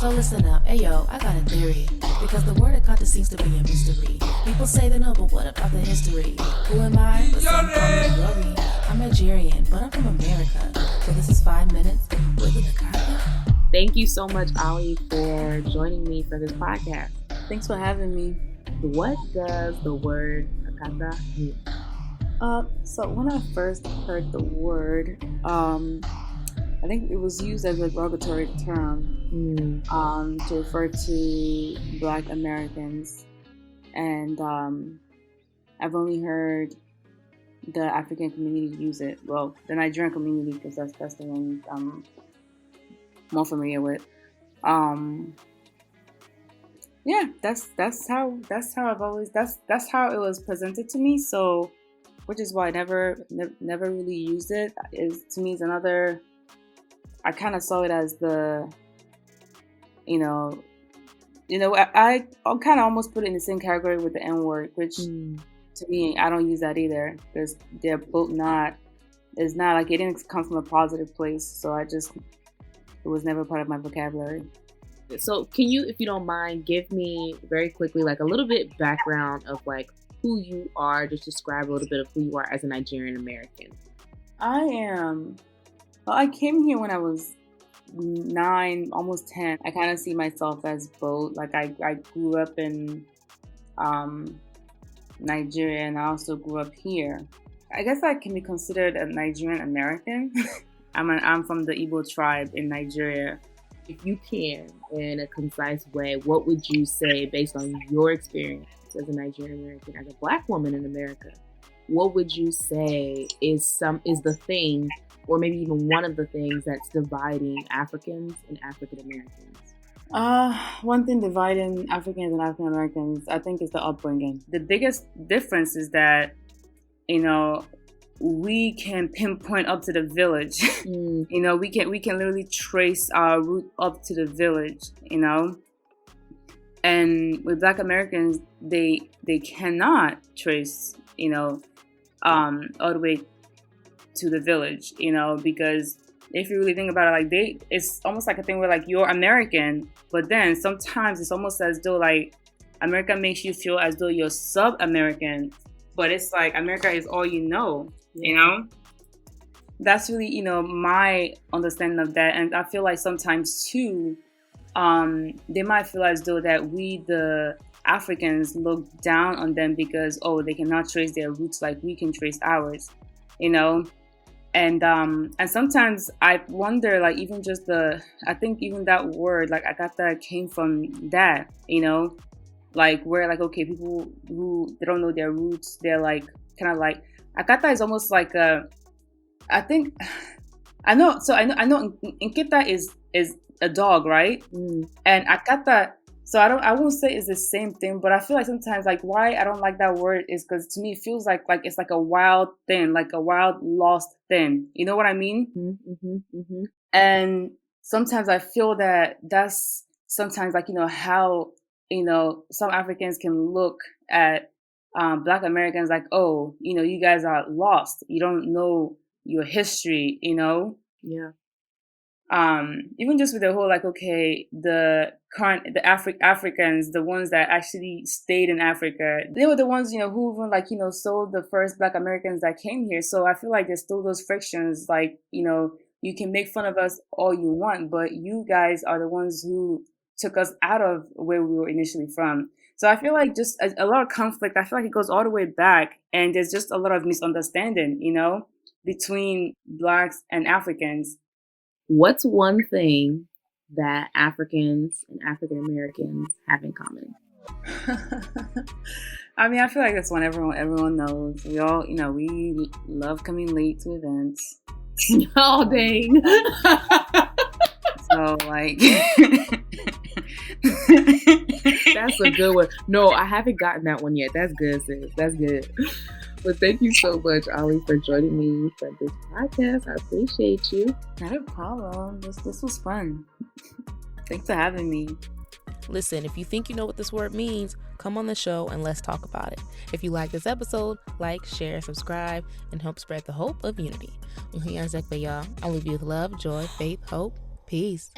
So listen up, ayo, I got a theory. Because the word Akata seems to be a mystery. People say they know, but what about the history? Who am I? But some call me Iyore. I'm Nigerian, but I'm from America. So this is 5 minutes with an Akata. Thank you so much, Ali, for joining me for this podcast. Thanks for having me. What does the word Akata mean? So when I first heard the word, I think it was used as a derogatory term to refer to Black Americans, and I've only heard the African community use it. Well, the Nigerian community, because that's the one I'm more familiar with. Yeah, that's how I've always that's how it was presented to me. So, which is why I never really used it. To me, it's another. I kind of saw it as the, I kind of almost put it in the same category with the N-word, which to me, I don't use that either, because they're both not. It's not like it didn't come from a positive place. So it was never part of my vocabulary. So can you, if you don't mind, give me very quickly, like a little bit background of like who you are, just describe a little bit of who you are as a Nigerian American. I came here when I was 9, almost 10. I kind of see myself as both. Like I grew up in Nigeria, and I also grew up here. I guess I can be considered a Nigerian American. I'm from the Igbo tribe in Nigeria. If you can, in a concise way, what would you say based on your experience as a Nigerian American, as a Black woman in America? What would you say is the thing, or maybe even one of the things that's dividing Africans and African Americans? One thing dividing Africans and African Americans, I think, is the upbringing. The biggest difference is that, we can pinpoint up to the village. We can literally trace our route up to the village. And with Black Americans, they cannot trace, all the way to the village, because if you really think about it, it's almost like a thing where like you're American, but then sometimes it's almost as though like America makes you feel as though you're sub-American, but it's like America is all you know. That's really, my understanding of that. And I feel like sometimes too, they might feel as though that we, the Africans, look down on them because, they cannot trace their roots like we can trace ours, And sometimes I wonder, like, even just I think even that word, like, Akata came from that, like, where, like, okay, people who, they don't know their roots, they're, like, kind of like, Akata is almost like I know Nkita is a dog, right? And Akata, so I won't say it's the same thing, but I feel like sometimes, like, why I don't like that word is because to me it feels like it's like a wild thing, like a wild lost thing. You know what I mean? Mm-hmm. And sometimes I feel that that's sometimes like, how, some Africans can look at Black Americans like, you guys are lost. You don't know your history, Yeah. Even just with the whole, like, okay, Africans, the ones that actually stayed in Africa, they were the ones, who even, like, sold the first Black Americans that came here. So I feel like there's still those frictions, like, you can make fun of us all you want, but you guys are the ones who took us out of where we were initially from. So I feel like just a lot of conflict, I feel like it goes all the way back, and there's just a lot of misunderstanding, between Blacks and Africans. What's one thing that Africans and African Americans have in common? I mean, I feel like that's one everyone knows. We all, we love coming late to events. Oh, dang. So, like... That's a good one. No, I haven't gotten that one yet. That's good, sis. That's good. But thank you so much, Ali, for joining me for this podcast. I appreciate you. Not a problem. This was fun. Thanks for having me. Listen, if you think you know what this word means, come on the show and let's talk about it. If you like this episode, like, share, subscribe, and help spread the hope of unity. I leave you with love, joy, faith, hope. Peace.